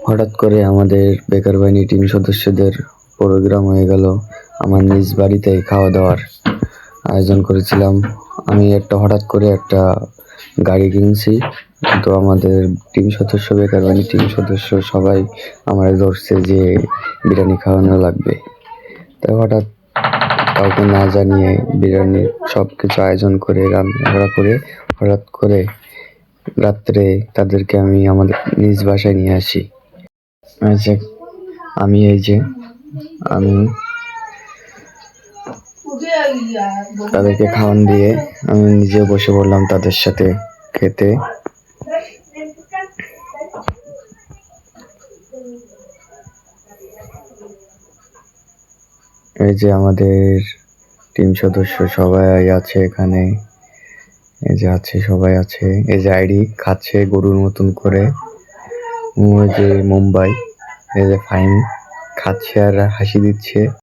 হঠাৎ করে আমাদের বেকার বাহিনী টিম সদস্যদের প্রোগ্রাম হয়ে গেল আমার নিজ বাড়িতে খাওয়া দাওয়ার আয়োজন করেছিলাম। আমি হঠাৎ করে একটা গাড়ি কিনছি, তো আমাদের টিম সদস্য, বেকার বাহিনী টিম সদস্য সবাই আমার ধরছে যে বিরিয়ানি খাওয়ানো লাগবে। তাই হঠাৎ কাউকে না জানিয়ে বিরিয়ানির সব কিছু আয়োজন করে রান্না করে হঠাৎ করে রাত্রে তাদেরকে আমি আমাদের নিজ বাসায় নিয়ে আসি। আমি তাদেরকে খাওয়ান দিয়ে আমি নিজে বসে পড়লাম তাদের সাথে খেতে। এই যে আমাদের টিম সদস্য সবাই আছে এখানে, এই যে আছে সবাই আছে, এই যে আইডি খাচ্ছে গরুর মতন করে, ওই যে মুম্বাই, এই যে ফাইম খাচ্ছে আর হাসি দিচ্ছে।